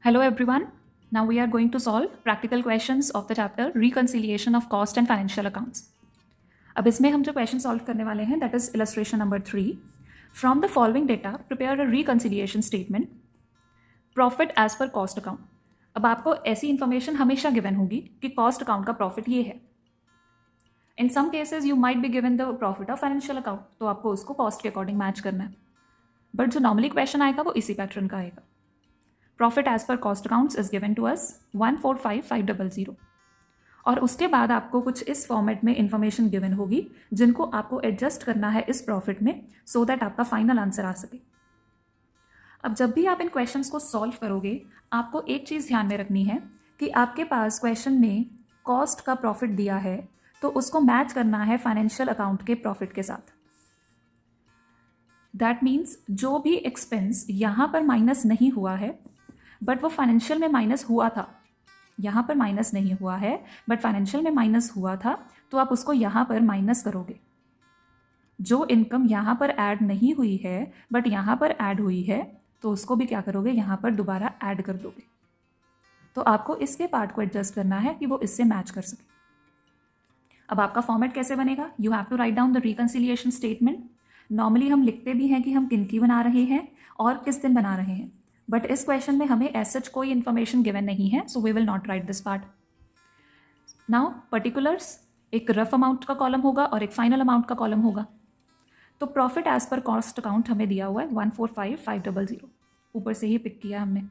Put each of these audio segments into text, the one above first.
Hello everyone. Now we are going to solve practical questions of the chapter Reconciliation of Cost and Financial Accounts. अब इसमें हम जो question solve करने वाले हैं that is illustration number 3. From the following data prepare a reconciliation statement. Profit as per cost account. अब आपको ऐसी इन्फॉर्मेशन हमेशा गिवन होगी कि कॉस्ट अकाउंट का प्रॉफिट ये है. In some cases you might be given the profit of financial account, तो आपको उसको कॉस्ट के अकॉर्डिंग मैच करना है. बट जो नॉर्मली क्वेश्चन आएगा वो इसी पैटर्न का आएगा. Profit as per cost accounts is given to us 145,500 और उसके बाद आपको कुछ इस फॉर्मेट में इंफॉर्मेशन गिवन होगी जिनको आपको एडजस्ट करना है इस प्रॉफिट में सो दैट आपका फाइनल आंसर आ सके. अब जब भी आप इन क्वेश्चंस को सॉल्व करोगे आपको एक चीज़ ध्यान में रखनी है कि आपके पास क्वेश्चन में कॉस्ट का प्रॉफिट दिया है तो उसको मैच करना है फाइनेंशियल अकाउंट के प्रॉफिट के साथ. दैट मीन्स जो भी एक्सपेंस यहाँ पर माइनस नहीं हुआ है बट वो फाइनेंशियल में माइनस हुआ था, यहाँ पर माइनस नहीं हुआ है बट फाइनेंशियल में माइनस हुआ था, तो आप उसको यहाँ पर माइनस करोगे. जो इनकम यहाँ पर ऐड नहीं हुई है बट यहाँ पर ऐड हुई है तो उसको भी क्या करोगे, यहाँ पर दोबारा ऐड कर दोगे. तो आपको इसके पार्ट को एडजस्ट करना है कि वो इससे मैच कर सके. अब आपका फॉर्मेट कैसे बनेगा? You have to write down the reconciliation statement. Normally हम लिखते भी हैं कि हम किन की बना रहे हैं और किस दिन बना रहे हैं, बट इस क्वेश्चन में हमें एज सच कोई इन्फॉर्मेशन गिवन नहीं है, so we will not write this part. Now particulars, एक रफ अमाउंट का कॉलम होगा और एक फाइनल अमाउंट का कॉलम होगा. तो profit as per cost account हमें दिया हुआ है 145,500, ऊपर से ही पिक किया हमने.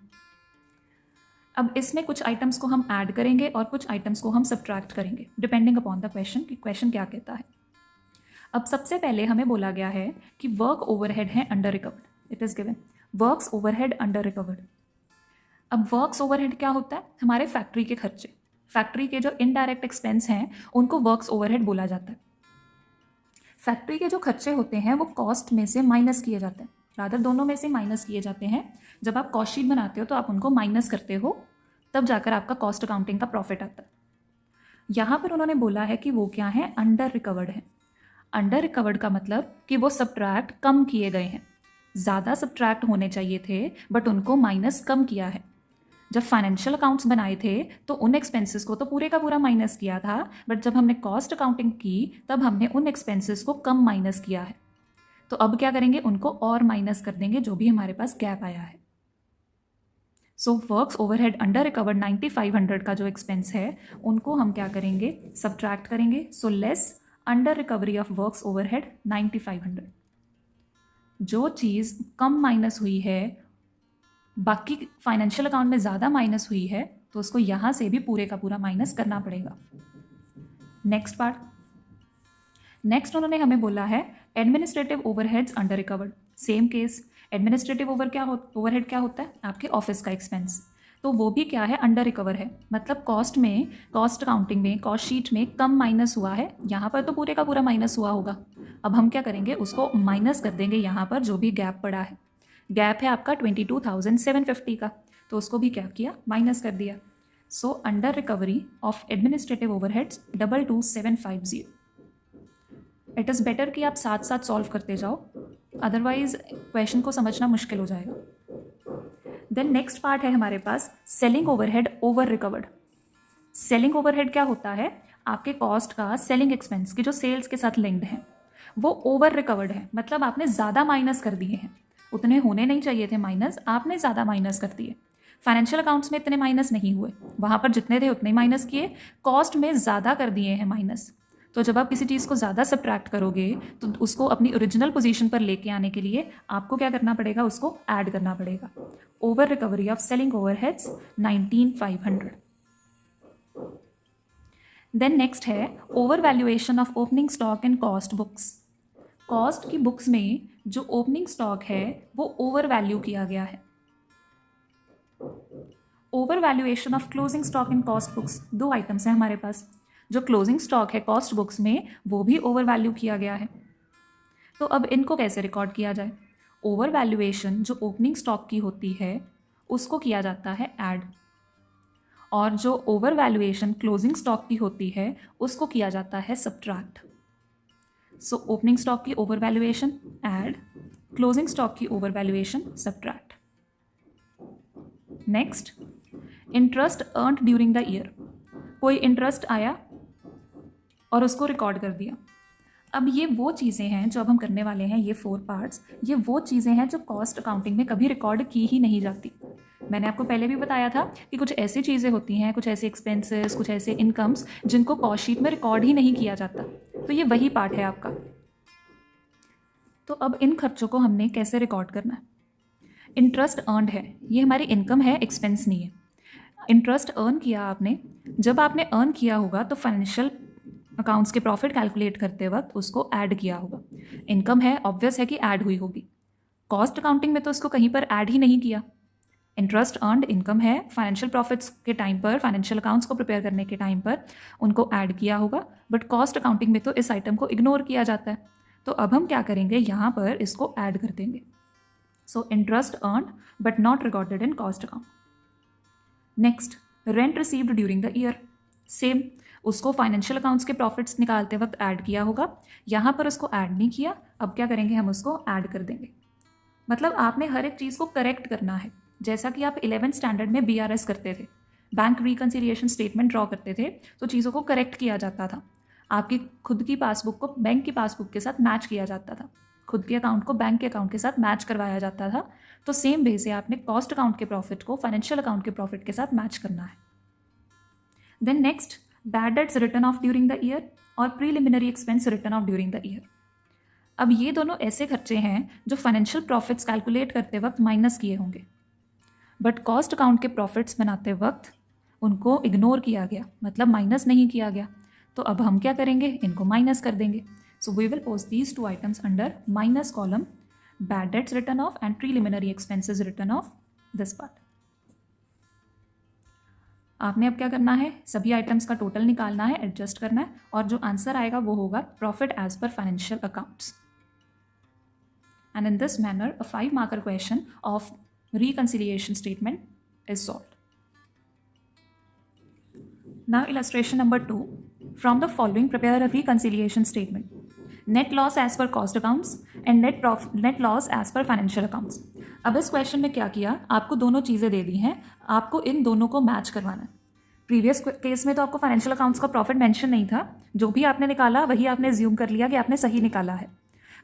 अब इसमें कुछ आइटम्स को हम ऐड करेंगे और कुछ आइटम्स को हम सब्ट्रैक्ट करेंगे डिपेंडिंग अपॉन द क्वेश्चन कि क्वेश्चन क्या कहता है. अब सबसे पहले हमें बोला गया है कि वर्क ओवरहेड है under recovered. It is given works overhead under recovered. अब वर्क्स ओवरहेड क्या होता है? हमारे फैक्ट्री के खर्चे, फैक्ट्री के जो इनडायरेक्ट एक्सपेंस हैं उनको वर्क्स ओवरहेड बोला जाता है. फैक्ट्री के जो खर्चे होते हैं वो कॉस्ट में से माइनस किए जाते हैं, रादर दोनों में से माइनस किए जाते हैं. जब आप कॉस्ट शीट बनाते हो तो आप उनको माइनस करते हो, तब जाकर आपका कॉस्ट अकाउंटिंग का प्रॉफिट आता है. यहाँ पर उन्होंने बोला है कि वो क्या है, अंडर रिकवर्ड है. अंडर रिकवर्ड का मतलब कि वो सब्ट्रैक्ट कम किए गए हैं. ज़्यादा सब्ट्रैक्ट होने चाहिए थे बट उनको माइनस कम किया है. जब फाइनेंशियल अकाउंट्स बनाए थे तो उन एक्सपेंसेस को तो पूरे का पूरा माइनस किया था, बट जब हमने कॉस्ट अकाउंटिंग की तब हमने उन एक्सपेंसेस को कम माइनस किया है. तो अब क्या करेंगे, उनको और माइनस कर देंगे जो भी हमारे पास गैप आया है. सो वर्क्स ओवरहेड अंडर रिकवर्ड 9,500 का जो एक्सपेंस है उनको हम क्या करेंगे, सब्ट्रैक्ट करेंगे. So less under recovery of works overhead 9,500. जो चीज़ कम माइनस हुई है बाकी फाइनेंशियल अकाउंट में ज़्यादा माइनस हुई है तो उसको यहाँ से भी पूरे का पूरा माइनस करना पड़ेगा. Next part. नेक्स्ट उन्होंने हमें बोला है administrative overheads under recovered. Same case. Administrative overhead क्या होता है? आपके ऑफिस का एक्सपेंस. तो वो भी क्या है, अंडर रिकवर है. मतलब कॉस्ट में, कॉस्ट अकाउंटिंग में, कॉस्ट शीट में कम माइनस हुआ है, यहाँ पर तो पूरे का पूरा माइनस हुआ होगा. अब हम क्या करेंगे, उसको माइनस कर देंगे यहाँ पर जो भी गैप पड़ा है. गैप है आपका 22,750 का, तो उसको भी क्या किया, माइनस कर दिया. So under recovery of administrative overheads 22,750. It is better कि आप साथ साथ सॉल्व करते जाओ, अदरवाइज क्वेश्चन को समझना मुश्किल हो जाएगा. देन नेक्स्ट पार्ट है हमारे पास selling overhead over recovered. Selling overhead क्या होता है, आपके कॉस्ट का सेलिंग एक्सपेंस की जो सेल्स के साथ लिंक्ड है वो ओवर रिकवर्ड है. मतलब आपने ज़्यादा माइनस कर दिए हैं, उतने होने नहीं चाहिए थे माइनस, आपने ज़्यादा माइनस कर दिए. फाइनेंशियल अकाउंट्स में इतने माइनस नहीं हुए, वहाँ पर जितने थे उतने माइनस किए. कॉस्ट में ज़्यादा कर दिए हैं माइनस. तो जब आप किसी चीज़ को ज़्यादा सब्ट्रैक्ट करोगे तो उसको अपनी ओरिजिनल पोजीशन पर लेके आने के लिए आपको क्या करना पड़ेगा, उसको ऐड करना पड़ेगा. Over recovery of selling overheads 19,500. Then next है over valuation of opening stock in cost books. Cost की बुक्स में जो ओपनिंग स्टॉक है वो ओवर वैल्यू किया गया है. Over valuation of closing stock in cost books, दो आइटम्स हैं हमारे पास. जो क्लोजिंग स्टॉक है कॉस्ट बुक्स में वो भी ओवर वैल्यू किया गया है. तो अब इनको कैसे रिकॉर्ड किया जाए? ओवर वैल्यूएशन जो ओपनिंग स्टॉक की होती है उसको किया जाता है ऐड, और जो ओवर वैल्यूएशन क्लोजिंग स्टॉक की होती है उसको किया जाता है सब्ट्रैक्ट. सो ओपनिंग स्टॉक की over valuation add, closing stock की over valuation subtract. Next, interest earned during the year, कोई इंटरेस्ट आया और उसको रिकॉर्ड कर दिया। अब ये वो चीज़ें हैं जो अब हम करने वाले हैं, ये 4 पार्ट्स, ये वो चीज़ें हैं जो कॉस्ट अकाउंटिंग में कभी रिकॉर्ड की ही नहीं जाती। मैंने आपको पहले भी बताया था कि कुछ ऐसी चीज़ें होती हैं, कुछ ऐसे एक्सपेंसेस, कुछ ऐसे इनकम्स जिनको कॉस्ट शीट में रिकॉर्ड ही नहीं किया जाता। तो ये वही पार्ट है आपका। तो अब इन खर्चों को हमने कैसे रिकॉर्ड करना है। इंटरेस्ट अर्नड है, ये हमारी इनकम है, एक्सपेंस नहीं है। इंटरेस्ट अर्न किया आपने, जब आपने अर्न किया होगा तो फाइनेंशियल अकाउंट्स के प्रॉफिट कैलकुलेट करते वक्त उसको ऐड किया होगा। इनकम है, ऑब्वियस है कि ऐड हुई होगी। कॉस्ट अकाउंटिंग में तो उसको कहीं पर ऐड ही नहीं किया। इंटरेस्ट अर्नड इनकम है, फाइनेंशियल प्रॉफिट्स के टाइम पर, फाइनेंशियल अकाउंट्स को प्रिपेयर करने के टाइम पर उनको ऐड किया होगा, बट कॉस्ट अकाउंटिंग में तो इस आइटम को इग्नोर किया जाता है। तो अब हम क्या करेंगे, यहाँ पर इसको ऐड कर देंगे। So interest earned but not recorded in cost account. Next, rent received during the year, same, उसको फाइनेंशियल अकाउंट्स के प्रॉफिट्स निकालते वक्त ऐड किया होगा, यहाँ पर उसको ऐड नहीं किया। अब क्या करेंगे, हम उसको ऐड कर देंगे। मतलब आपने हर एक चीज़ को करेक्ट करना है, जैसा कि आप 11th स्टैंडर्ड में BRS करते थे, बैंक रिकन्सिलिएशन स्टेटमेंट ड्रॉ करते थे, तो चीज़ों को करेक्ट किया जाता था। आपकी खुद की पासबुक को बैंक की पासबुक के साथ मैच किया जाता था, खुद के अकाउंट को बैंक के अकाउंट के साथ मैच करवाया जाता था। तो सेम वे से आपने कॉस्ट अकाउंट के प्रॉफिट को फाइनेंशियल अकाउंट के प्रॉफिट के साथ मैच करना है। Then next, bad debts written off during the year और preliminary expense written off during the year. अब ये दोनों ऐसे खर्चे हैं जो फाइनेंशियल प्रॉफिट्स कैलकुलेट करते वक्त माइनस किए होंगे, बट कॉस्ट अकाउंट के प्रॉफिट्स बनाते वक्त उनको इग्नोर किया गया, मतलब माइनस नहीं किया गया। तो अब हम क्या करेंगे, इनको माइनस कर देंगे। So we will post these 2 items under minus column, bad debts written off and preliminary expenses written off this part. आपने अब क्या करना है, सभी आइटम्स का टोटल निकालना है, एडजस्ट करना है, और जो आंसर आएगा वो होगा profit as per financial accounts. And in this manner a 5 marker question of reconciliation statement is solved. Now illustration number 2. From the following prepare a reconciliation statement. Net loss as per cost accounts and net loss as per financial accounts. अब इस question में क्या किया, आपको दोनों चीज़ें दे दी हैं, आपको इन दोनों को मैच करवाना है। प्रीवियस केस में तो आपको फाइनेंशियल अकाउंट्स का प्रॉफिट मेंशन नहीं था, जो भी आपने निकाला वही आपने ज्यूम कर लिया कि आपने सही निकाला है।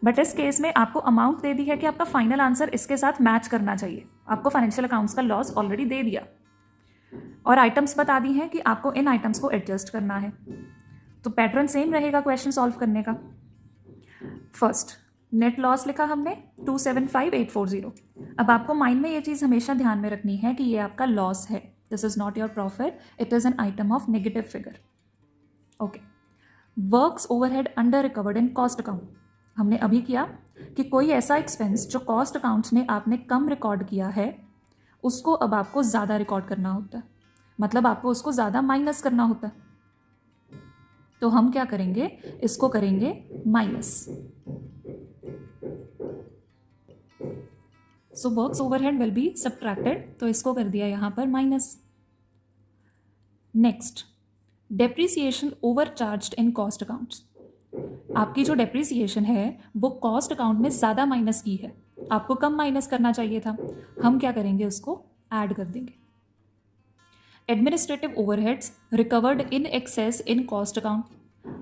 बट इस केस में आपको अमाउंट दे दी है कि आपका फाइनल आंसर इसके साथ मैच करना चाहिए। आपको फाइनेंशियल अकाउंट्स का लॉस ऑलरेडी दे दिया और आइटम्स बता दी हैं कि आपको इन आइटम्स को एडजस्ट करना है। तो पैटर्न सेम रहेगा क्वेश्चन सॉल्व करने का। फर्स्ट, नेट लॉस लिखा हमने 275,840। अब आपको माइंड में ये चीज़ हमेशा ध्यान में रखनी है कि ये आपका लॉस है, this is not your profit, it is an item of negative figure. Okay, works overhead under recovered in cost account. हमने अभी किया कि कोई ऐसा एक्सपेंस जो कॉस्ट अकाउंट्स में आपने कम रिकॉर्ड किया है उसको अब आपको ज़्यादा रिकॉर्ड करना होता है, मतलब आपको उसको ज़्यादा माइनस करना होता है। तो हम क्या करेंगे, इसको करेंगे minus. So works overhead will be subtracted, तो इसको कर दिया यहाँ पर minus. Next, depreciation overcharged in cost accounts. आपकी जो डेप्रीसिएशन है वो कॉस्ट अकाउंट में ज़्यादा माइनस की है, आपको कम माइनस करना चाहिए था। हम क्या करेंगे, उसको ऐड कर देंगे। Administrative overheads recovered in excess in cost account.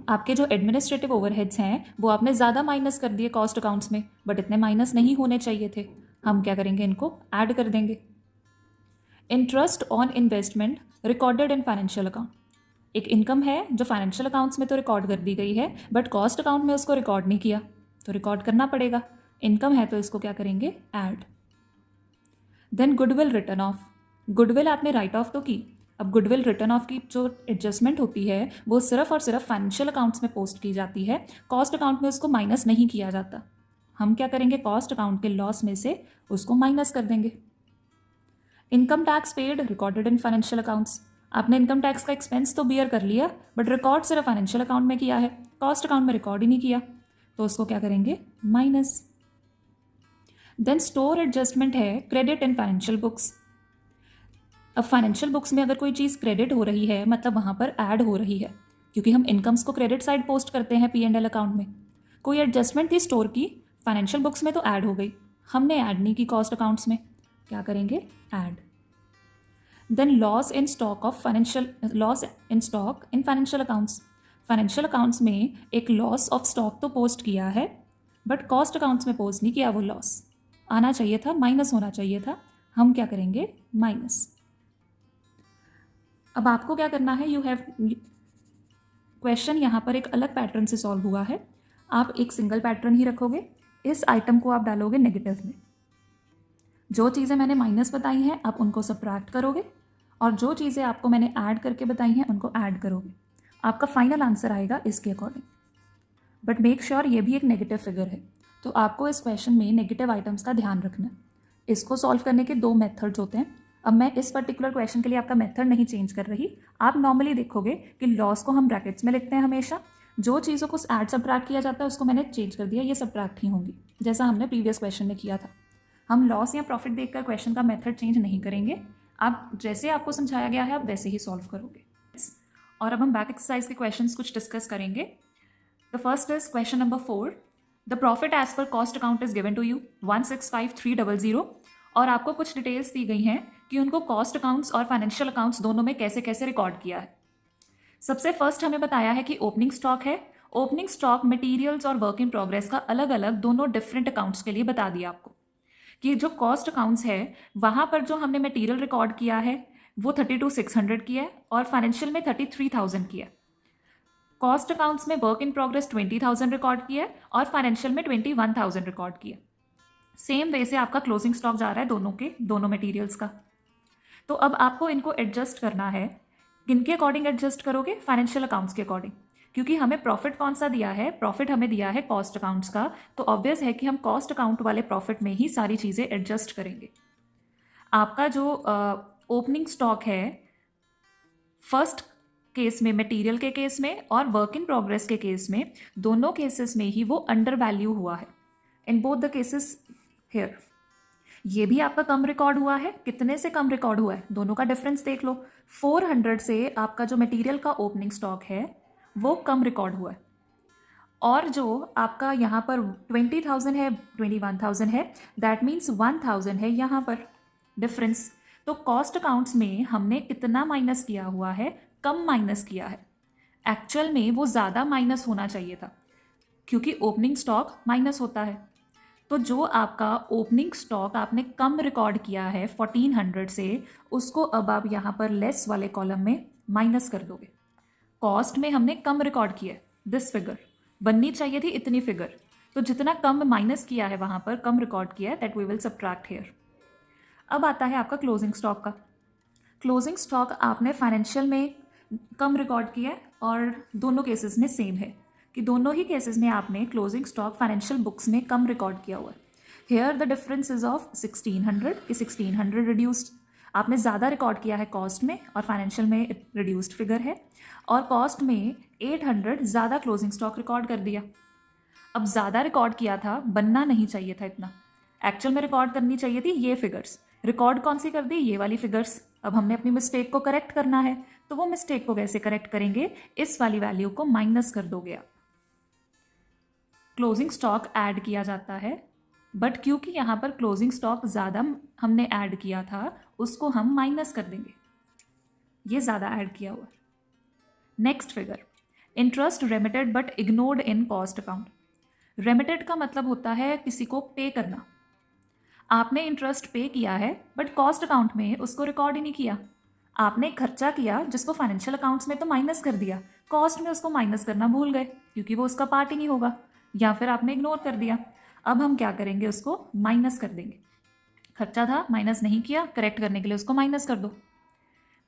आपके जो एडमिनिस्ट्रेटिव ओवरहेड्स हैं वो आपने ज़्यादा माइनस कर दिए कॉस्ट अकाउंट्स में, बट इतने माइनस नहीं होने चाहिए थे। हम क्या करेंगे, इनको ऐड कर देंगे। Interest on investment recorded in financial account. एक इनकम है जो फाइनेंशियल अकाउंट्स में तो रिकॉर्ड कर दी गई है, बट कॉस्ट अकाउंट में उसको रिकॉर्ड नहीं किया, तो रिकॉर्ड करना पड़ेगा। इनकम है तो इसको क्या करेंगे, add. Then goodwill written off. Goodwill आपने राइट ऑफ तो की, अब गुडविल रिटर्न ऑफ की जो एडजस्टमेंट होती है वो सिर्फ और सिर्फ फाइनेंशियल अकाउंट्स में पोस्ट की जाती है, कॉस्ट अकाउंट में उसको माइनस नहीं किया जाता। हम क्या करेंगे, कॉस्ट अकाउंट के लॉस में से उसको माइनस कर देंगे। Income tax paid recorded in financial accounts. आपने इनकम टैक्स का एक्सपेंस तो बियर कर लिया, बट रिकॉर्ड सिर्फ फाइनेंशियल अकाउंट में किया है, कॉस्ट अकाउंट में रिकॉर्ड ही नहीं किया, तो उसको क्या करेंगे, माइनस। देन स्टोर एडजस्टमेंट है क्रेडिट इन फाइनेंशियल बुक्स। अब फाइनेंशियल बुक्स में अगर कोई चीज़ क्रेडिट हो रही है मतलब वहाँ पर ऐड हो रही है, क्योंकि हम इनकम्स को क्रेडिट साइड पोस्ट करते हैं P&L अकाउंट में। कोई एडजस्टमेंट थी स्टोर की, फाइनेंशियल बुक्स में तो ऐड हो गई, हमने ऐड नहीं की कॉस्ट अकाउंट्स में, क्या करेंगे, add. Then loss in stock in financial accounts. Financial accounts में एक लॉस ऑफ स्टॉक तो पोस्ट किया है, बट कॉस्ट अकाउंट्स में पोस्ट नहीं किया। वो लॉस आना चाहिए था, माइनस होना चाहिए था। हम क्या करेंगे, माइनस। अब आपको क्या करना है, क्वेश्चन यहाँ पर एक अलग पैटर्न से सॉल्व हुआ है। आप एक सिंगल पैटर्न ही रखोगे, इस आइटम को आप डालोगे नेगेटिव में। जो चीज़ें मैंने माइनस बताई हैं आप उनको सब्ट्रैक्ट करोगे, और जो चीज़ें आपको मैंने ऐड करके बताई हैं उनको ऐड करोगे। आपका फाइनल आंसर आएगा इसके अकॉर्डिंग। बट मेक श्योर ये भी एक नेगेटिव फिगर है, तो आपको इस क्वेश्चन में नेगेटिव आइटम्स का ध्यान रखना है। इसको सॉल्व करने के 2 मेथड्स होते हैं। अब मैं इस पर्टिकुलर क्वेश्चन के लिए आपका मेथड नहीं चेंज कर रही। आप नॉर्मली देखोगे कि लॉस को हम ब्रैकेट्स में लिखते हैं हमेशा। जो चीज़ों को ऐड सब्ट्रैक्ट किया जाता है उसको मैंने चेंज कर दिया, ये सब्ट्रैक्ट ही होंगी, जैसा हमने प्रीवियस क्वेश्चन में किया था। हम लॉस या प्रॉफिट देखकर क्वेश्चन का मेथड चेंज नहीं करेंगे। आप जैसे आपको समझाया गया है आप वैसे ही सॉल्व करोगे। और अब हम बैक एक्सरसाइज के क्वेश्चंस कुछ डिस्कस करेंगे। The first is question number 4। The profit as per cost account is given to you 165,300, और आपको कुछ डिटेल्स दी गई हैं कि उनको कॉस्ट अकाउंट्स और फाइनेंशियल अकाउंट्स दोनों में कैसे कैसे रिकॉर्ड किया है। सबसे फर्स्ट हमें बताया है कि ओपनिंग स्टॉक है। ओपनिंग स्टॉक मटेरियल्स और वर्क इन प्रोग्रेस का अलग अलग दोनों डिफरेंट अकाउंट्स के लिए बता दिया आपको कि जो कॉस्ट अकाउंट्स है वहाँ पर जो हमने मटेरियल रिकॉर्ड किया है वो 32,600 की है और फाइनेंशियल में 33,000 की है। कॉस्ट अकाउंट्स में वर्क इन प्रोग्रेस 20,000 रिकॉर्ड किया है और फाइनेंशियल में 21,000 रिकॉर्ड किया। सेम वे से आपका क्लोजिंग स्टॉक जा रहा है दोनों मटेरियल्स का। तो अब आपको इनको एडजस्ट करना है। किनके अकॉर्डिंग एडजस्ट करोगे, फाइनेंशियल अकाउंट्स के अकॉर्डिंग, क्योंकि हमें प्रॉफिट कौन सा दिया है, प्रॉफिट हमें दिया है कॉस्ट अकाउंट्स का। तो ऑब्वियस है कि हम कॉस्ट अकाउंट वाले प्रॉफिट में ही सारी चीज़ें एडजस्ट करेंगे। आपका जो ओपनिंग स्टॉक है फर्स्ट केस में, मटेरियल के केस में और वर्क इन प्रोग्रेस के केस में, दोनों केसेस में ही वो अंडर वैल्यू हुआ है। In both the cases here ये भी आपका कम रिकॉर्ड हुआ है। कितने से कम रिकॉर्ड हुआ है, दोनों का डिफरेंस देख लो। 400 से आपका जो मटेरियल का ओपनिंग स्टॉक है वो कम रिकॉर्ड हुआ है, और जो आपका यहाँ पर 20,000 है 21,000 है, दैट मीन्स 1,000 है यहाँ पर डिफरेंस। तो कॉस्ट अकाउंट्स में हमने कितना माइनस किया हुआ है, कम माइनस किया है। एक्चुअल में वो ज़्यादा माइनस होना चाहिए था, क्योंकि ओपनिंग स्टॉक माइनस होता है। तो जो आपका ओपनिंग स्टॉक आपने कम रिकॉर्ड किया है 1400 से, उसको अब आप यहाँ पर लेस वाले कॉलम में माइनस कर दोगे। कॉस्ट में हमने कम रिकॉर्ड किया है, दिस फिगर बननी चाहिए थी इतनी फिगर, तो जितना कम माइनस किया है वहाँ पर कम रिकॉर्ड किया है, that we will subtract here. अब आता है आपका क्लोजिंग स्टॉक का। क्लोजिंग स्टॉक आपने फाइनेंशियल में कम रिकॉर्ड किया है और दोनों केसेस में सेम है कि दोनों ही केसेस में आपने क्लोजिंग स्टॉक फाइनेंशियल बुक्स में कम रिकॉर्ड किया हुआ है। Here the difference is of 1600 कि 1600 रिड्यूस्ड आपने ज़्यादा रिकॉर्ड किया है कॉस्ट में और फाइनेंशियल में रिड्यूस्ड फिगर है, और कॉस्ट में 800 ज़्यादा क्लोजिंग स्टॉक रिकॉर्ड कर दिया। अब ज़्यादा रिकॉर्ड किया था, बनना नहीं चाहिए था इतना, एक्चुअल में रिकॉर्ड करनी चाहिए थी ये फिगर्स। रिकॉर्ड कौन सी कर दी, ये वाली फिगर्स। अब हमने अपनी मिस्टेक को करेक्ट करना है, तो वो मिस्टेक को कैसे करेक्ट करेंगे, इस वाली वैल्यू को माइनस कर दोगे आप। क्लोजिंग स्टॉक ऐड किया जाता है, बट क्योंकि यहाँ पर क्लोजिंग स्टॉक ज़्यादा हमने ऐड किया था, उसको हम माइनस कर देंगे, ये ज़्यादा ऐड किया हुआ। Next figure, interest remitted but ignored in cost account. Remitted का मतलब होता है किसी को पे करना। आपने इंटरेस्ट पे किया है बट कॉस्ट अकाउंट में उसको रिकॉर्ड ही नहीं किया। आपने खर्चा किया जिसको फाइनेंशियल अकाउंट्स में तो माइनस कर दिया, कॉस्ट में उसको माइनस करना भूल गए क्योंकि वो उसका पार्ट ही नहीं होगा, या फिर आपने इग्नोर कर दिया। अब हम क्या करेंगे, उसको माइनस कर देंगे। खर्चा था, माइनस नहीं किया, करेक्ट करने के लिए उसको माइनस कर दो।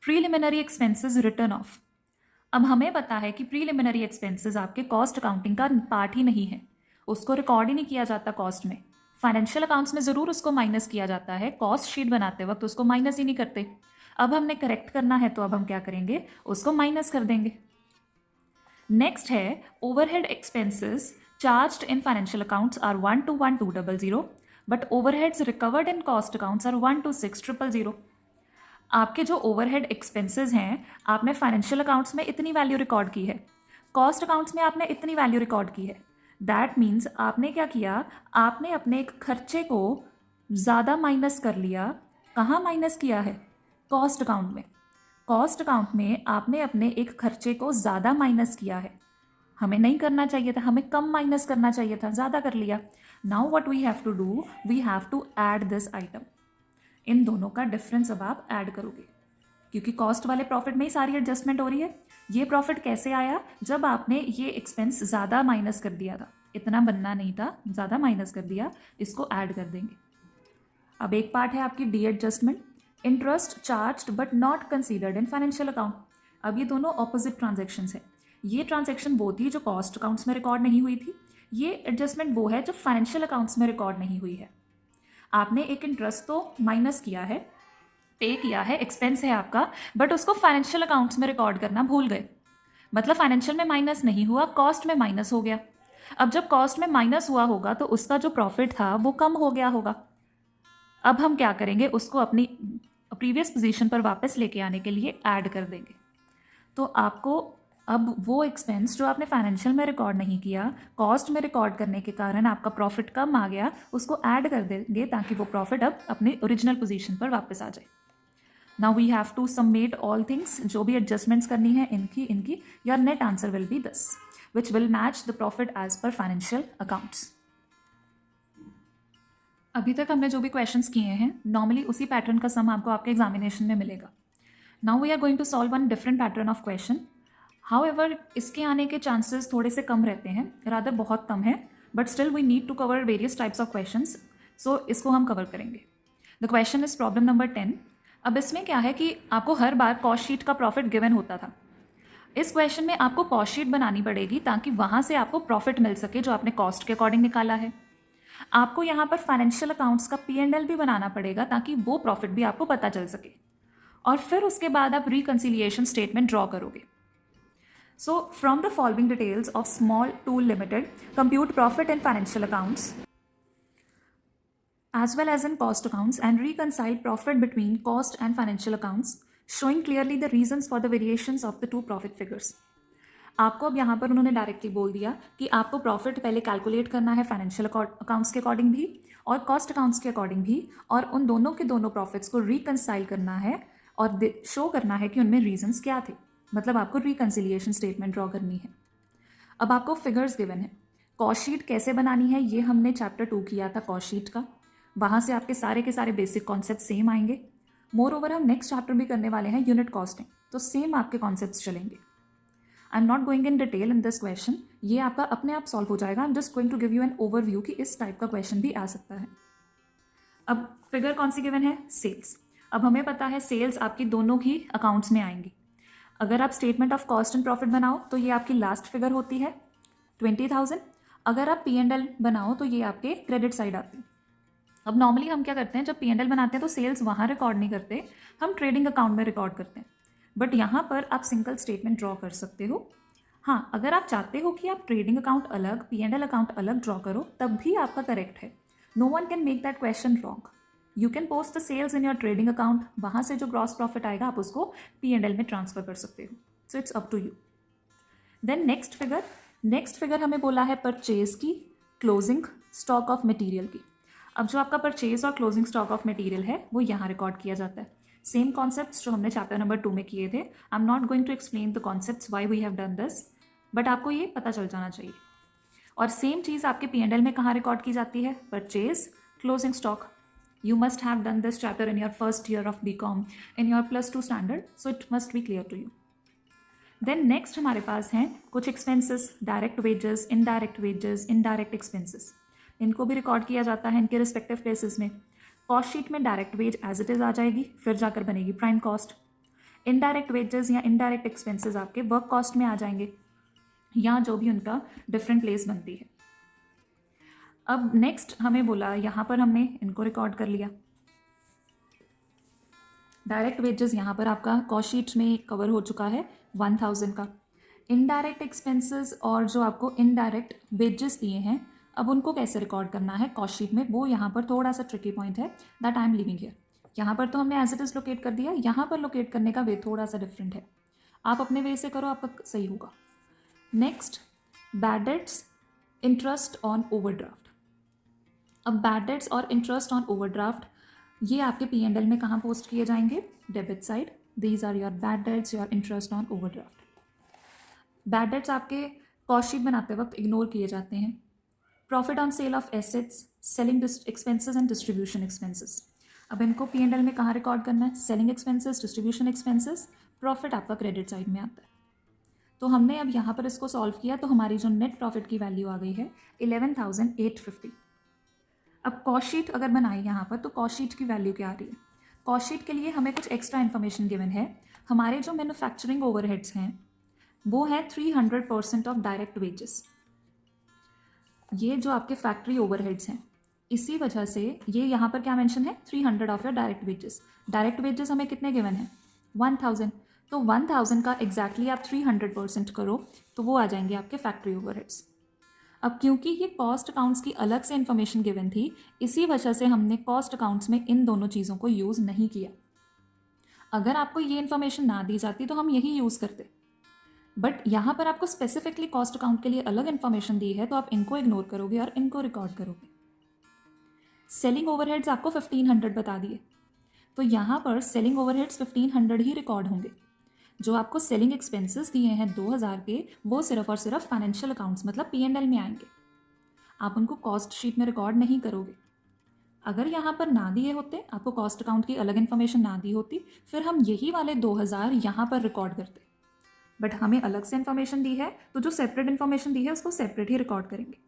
Preliminary expenses written of. अब हमें पता है कि प्रीलिमिनरी एक्सपेंसेस आपके कॉस्ट अकाउंटिंग का पार्ट ही नहीं है, उसको रिकॉर्ड ही नहीं किया जाता कॉस्ट में। फाइनेंशियल अकाउंट्स में ज़रूर उसको माइनस किया जाता है, कॉस्ट शीट बनाते वक्त उसको माइनस ही नहीं करते। अब हमने करेक्ट करना है तो अब हम क्या करेंगे, उसको माइनस कर देंगे। नेक्स्ट है overhead expenses charged in financial accounts are 1,2,1,200 but overheads recovered in cost accounts are 1,26,000। आपके जो ओवरहेड एक्सपेंसेस हैं आपने फाइनेंशियल अकाउंट्स में इतनी वैल्यू रिकॉर्ड की है, कॉस्ट अकाउंट्स में आपने इतनी वैल्यू रिकॉर्ड की है। दैट मीन्स आपने क्या किया, आपने अपने एक खर्चे को ज़्यादा माइनस कर लिया। कहाँ माइनस किया है, कॉस्ट अकाउंट में। कॉस्ट अकाउंट में आपने अपने एक खर्चे को ज़्यादा माइनस किया है, हमें नहीं करना चाहिए था, हमें कम माइनस करना चाहिए था, ज़्यादा कर लिया। Now what we have to do, we have to add this item. इन दोनों का डिफरेंस अब आप ऐड करोगे, क्योंकि कॉस्ट वाले प्रॉफिट में ही सारी एडजस्टमेंट हो रही है। ये प्रॉफिट कैसे आया, जब आपने ये एक्सपेंस ज़्यादा माइनस कर दिया था, इतना बनना नहीं था, ज़्यादा माइनस कर दिया, इसको ऐड कर देंगे। अब एक पार्ट है आपकी D adjustment, interest charged but not considered in financial account. अब ये दोनों ऑपोजिट ट्रांजेक्शन्स हैं। ये ट्रांजेक्शन वो थी जो कॉस्ट अकाउंट्स में रिकॉर्ड नहीं हुई थी, ये एडजस्टमेंट वो है जो फाइनेंशियल अकाउंट्स में रिकॉर्ड नहीं हुई है। आपने एक इंटरेस्ट तो माइनस किया है, पे किया है, एक्सपेंस है आपका, बट उसको फाइनेंशियल अकाउंट्स में रिकॉर्ड करना भूल गए। मतलब फाइनेंशियल में माइनस नहीं हुआ, कॉस्ट में माइनस हो गया। अब जब कॉस्ट में माइनस हुआ होगा तो उसका जो प्रॉफिट था वो कम हो गया होगा। अब हम क्या करेंगे, उसको अपनी प्रीवियस पोजीशन पर वापस लेके आने के लिए ऐड कर देंगे। तो आपको अब वो एक्सपेंस जो आपने फाइनेंशियल में रिकॉर्ड नहीं किया, कॉस्ट में रिकॉर्ड करने के कारण आपका प्रॉफिट कम आ गया, उसको ऐड कर देंगे ताकि वो प्रॉफिट अब अपने ओरिजिनल पोजीशन पर वापस आ जाए। Now we have to submit all things, जो भी एडजस्टमेंट्स करनी है इनकी your net answer will be this which will match the profit as per financial accounts. अभी तक हमने जो भी क्वेश्चंस किए हैं, नॉर्मली उसी पैटर्न का सम आपको आपके एग्जामिनेशन में मिलेगा। Now we are going to solve one different pattern of question. However इसके आने के चांसेस थोड़े से कम रहते हैं, रादर बहुत कम है, but still we need to cover various types of questions, so इसको हम कवर करेंगे। The question is problem number 10। अब इसमें क्या है कि आपको हर बार कॉस्ट शीट का प्रॉफिट गिवन होता था। इस क्वेश्चन में आपको कॉस्ट शीट बनानी पड़ेगी ताकि वहाँ से आपको प्रॉफिट मिल सके जो आपने कॉस्ट के अकॉर्डिंग निकाला है। आपको यहाँ पर फाइनेंशियल अकाउंट्स का P&L भी बनाना पड़ेगा ताकि वो प्रॉफिट भी आपको पता चल सके, और फिर उसके बाद आप रिकंसिलिएशन स्टेटमेंट ड्रॉ करोगे। So from the following details of small tool limited, compute profit in financial accounts as well as in cost accounts and reconcile profit between cost and financial accounts, showing clearly the reasons for the variations of the two profit figures. आपको अब यहाँ पर उन्होंने directly बोल दिया कि आपको profit पहले कैलकुलेट करना है फाइनेंशियल अकाउंट्स के अकॉर्डिंग भी और कॉस्ट अकाउंट्स के अकॉर्डिंग भी, और उन दोनों के दोनों प्रॉफिट्स को रिकंसाइल करना है और शो करना है कि उनमें रीजंस क्या थे। मतलब आपको रिकंसिलिएशन स्टेटमेंट ड्रॉ करनी है। अब आपको फिगर्स गिवन है, कॉस्ट शीट कैसे बनानी है ये हमने चैप्टर 2 किया था कॉस्ट शीट का, वहाँ से आपके सारे के सारे बेसिक कॉन्सेप्ट सेम आएंगे। मोर ओवर हम नेक्स्ट चैप्टर भी करने वाले हैं यूनिट कॉस्टिंग, तो सेम आपके कॉन्सेप्ट्स चलेंगे। I am not going in detail in this question, ये आपका अपने आप सॉल्व हो जाएगा। I am just going to give you an overview कि इस टाइप का क्वेश्चन भी आ सकता है। अब फिगर कौन सी गिवन है, सेल्स। अब हमें पता है सेल्स आपकी दोनों ही अकाउंट्स में आएंगी। अगर आप statement of cost and profit बनाओ तो ये आपकी लास्ट फिगर होती है 20,000। अगर आप P&L बनाओ तो ये आपके क्रेडिट साइड आती है। अब नॉर्मली हम क्या करते हैं, जब P&L बनाते हैं तो सेल्स वहाँ रिकॉर्ड नहीं करते, हम ट्रेडिंग अकाउंट में रिकॉर्ड करते हैं। बट यहाँ पर आप सिंगल स्टेटमेंट ड्रॉ कर सकते हो। हाँ, अगर आप चाहते हो कि आप ट्रेडिंग अकाउंट अलग, P&L अकाउंट अलग ड्रॉ करो, तब भी आपका करेक्ट है। No one can make that question wrong. You can post the sales in your trading account, वहाँ से जो ग्रॉस प्रॉफिट आएगा आप उसको P&L में ट्रांसफर कर सकते हो। So it's up to you. Then next figure हमें बोला है परचेज की, क्लोजिंग स्टॉक ऑफ मटीरियल की। अब जो आपका परचेज और क्लोजिंग स्टॉक ऑफ मटीरियल है वो यहाँ रिकॉर्ड किया जाता है। सेम कॉन्सेप्ट्स जो हमने चैप्टर नंबर 2 में किए थे। I am not going to explain the concepts why we have done this, but आपको ये पता चल जाना चाहिए। और सेम चीज़ आपके P&L में कहाँ रिकॉर्ड की जाती है, purchase, closing stock. You must have done this chapter in your first year of BCom in your +2 standard, so it must be clear to you. Then next हमारे पास हैं कुछ expenses, direct wages, indirect expenses. इनको भी record किया जाता है इनके रिस्पेक्टिव प्लेसेस में। कॉस्ट शीट में direct wage as it is आ जाएगी, फिर जाकर बनेगी प्राइम कॉस्ट। इनडायरेक्ट वेजेस या इनडायरेक्ट एक्सपेंसेस आपके वर्क कॉस्ट में आ जाएंगे, या जो भी उनका डिफरेंट प्लेस बनती है। अब नेक्स्ट हमें बोला, यहाँ पर हमने इनको रिकॉर्ड कर लिया। डायरेक्ट वेजेस यहाँ पर आपका कॉस्ट शीट में कवर हो चुका है 1000 का। इनडायरेक्ट एक्सपेंसेस और जो आपको इनडायरेक्ट वेजेस दिए हैं, अब उनको कैसे रिकॉर्ड करना है कॉस्ट शीट में, वो यहाँ पर थोड़ा सा ट्रिकी पॉइंट है that I am living here. यहाँ पर तो हमने एज इट इज़ लोकेट कर दिया, यहाँ पर लोकेट करने का वे थोड़ा सा डिफरेंट है। आप अपने वे से करो, आपका सही होगा। Next, bad debts, interest on overdraft. अब बैड डेट्स और इंटरेस्ट ऑन ओवरड्राफ्ट ये आपके P&L में कहाँ पोस्ट किए जाएंगे? Debit side. These are your bad debts, your interest on overdraft. Bad debts आपके कॉस्ट शीट बनाते वक्त इग्नोर किए जाते हैं. Profit on sale of assets, selling expenses and distribution expenses. अब इनको P&L में कहाँ रिकॉर्ड करना है? Selling expenses, distribution expenses. Profit आपका क्रेडिट साइड में आता है. तो हमने अब यहाँ पर इसको सॉल्व किया तो हमारी जो नेट प्रॉफिट की वैल्यू आ गई है 11,850. अब कॉस्ट शीट अगर बनाए यहाँ पर तो कॉस्ट शीट की वैल्यू क्या आ रही है? कॉस्ट शीट के लिए हमें कुछ एक्स्ट्रा इन्फॉर्मेशन गिवन है. हमारे जो मैन्युफैक्चरिंग ओवरहेड्स हैं वो है 300% ऑफ डायरेक्ट वेजेस. ये जो आपके फैक्ट्री ओवरहेड्स हैं इसी वजह से ये यहाँ पर क्या मेंशन है? 300 of your direct wages. Direct wages हमें कितने गिवन है? 1000. तो 1000 का एग्जैक्टली आप 300% करो तो वो आ जाएंगे आपके फैक्ट्री ओवरहेड्स. अब क्योंकि ये कॉस्ट अकाउंट्स की अलग से इन्फॉर्मेशन गिवन थी इसी वजह से हमने कॉस्ट अकाउंट्स में इन दोनों चीज़ों को यूज़ नहीं किया. अगर आपको ये इन्फॉर्मेशन ना दी जाती तो हम यही यूज़ करते. बट यहाँ पर आपको स्पेसिफिकली कॉस्ट अकाउंट के लिए अलग इन्फॉर्मेशन दी है तो आप इनको इग्नोर करोगे और इनको रिकॉर्ड करोगे. सेलिंग ओवरहेड्स आपको 1500 बता दिए तो यहाँ पर सेलिंग ओवरहेड्स 1500 ही रिकॉर्ड होंगे. जो आपको सेलिंग एक्सपेंसेस दिए हैं 2000 के वो सिर्फ और सिर्फ फाइनेंशियल अकाउंट्स मतलब P&L में आएंगे. आप उनको कॉस्ट शीट में रिकॉर्ड नहीं करोगे. अगर यहाँ पर ना दिए होते, आपको कॉस्ट अकाउंट की अलग इन्फॉर्मेशन ना दी होती, फिर हम यही वाले 2000 यहाँ पर रिकॉर्ड करते. बट हमें अलग से इन्फॉर्मेशन दी है तो जो सेपरेट इन्फॉर्मेशन दी है उसको सेपरेट ही रिकॉर्ड करेंगे.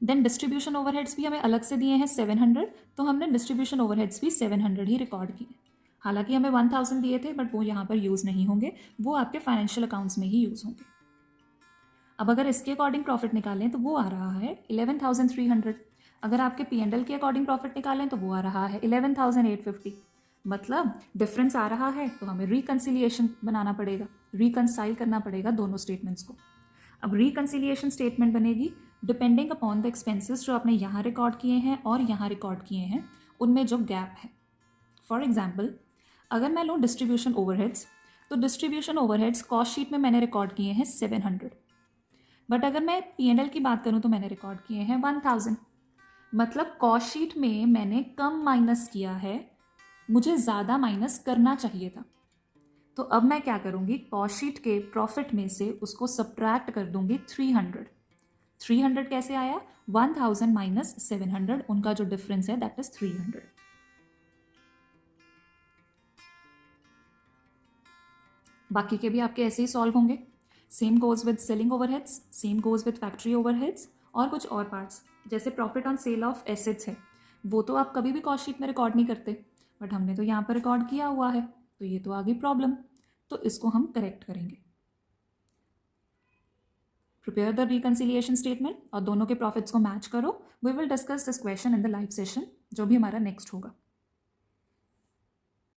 देन डिस्ट्रीब्यूशन ओवरहेड्स भी हमें अलग से दिए हैं 700 तो हमने डिस्ट्रीब्यूशन ओवरहेड्स भी 700 ही रिकॉर्ड किए. हालांकि हमें 1000 दिए थे बट वो यहाँ पर यूज़ नहीं होंगे, वो आपके फाइनेंशियल अकाउंट्स में ही यूज़ होंगे. अब अगर इसके अकॉर्डिंग प्रॉफिट निकालें तो वो आ रहा है 11,300. अगर आपके P&L के अकॉर्डिंग प्रॉफिट निकालें तो वो आ रहा है 11,850. मतलब डिफरेंस आ रहा है तो हमें रिकन्सिलिएशन बनाना पड़ेगा, रिकन्साइल करना पड़ेगा दोनों स्टेटमेंट्स को. अब रिकन्सिलिएशन स्टेटमेंट बनेगी डिपेंडिंग अपॉन द एक्सपेंसेस जो आपने यहाँ रिकॉर्ड किए हैं और यहाँ रिकॉर्ड किए हैं उनमें जो गैप है. फॉर एग्जाम्पल अगर मैं लूँ डिस्ट्रीब्यूशन ओवरहेड्स तो डिस्ट्रीब्यूशन ओवरहेड्स कॉस्ट शीट में मैंने रिकॉर्ड किए हैं 700. बट अगर मैं P&L की बात करूँ तो मैंने रिकॉर्ड किए हैं 1000. मतलब कॉस्ट शीट में मैंने कम माइनस किया है, मुझे ज़्यादा माइनस करना चाहिए था. तो अब मैं क्या करूँगी? कॉस्ट शीट के प्रॉफिट में से उसको सब्ट्रैक्ट कर दूंगी 300. 300 कैसे आया? 1000 माइनस 700, उनका जो डिफरेंस है दैट इज 300. बाकी के भी आपके ऐसे ही सॉल्व होंगे. Same goes with selling overheads, same goes with factory overheads और कुछ और पार्ट्स. जैसे profit on sale of assets है वो तो आप कभी भी कॉस्ट शीट में रिकॉर्ड नहीं करते बट हमने तो यहाँ पर रिकॉर्ड किया हुआ है तो ये तो आ गई प्रॉब्लम. तो इसको हम करेक्ट करेंगे. प्रिपेयर द रिकन्सिलिएशन स्टेटमेंट और दोनों के प्रॉफिट्स को मैच करो. We will discuss this question in the live session जो भी हमारा नेक्स्ट होगा.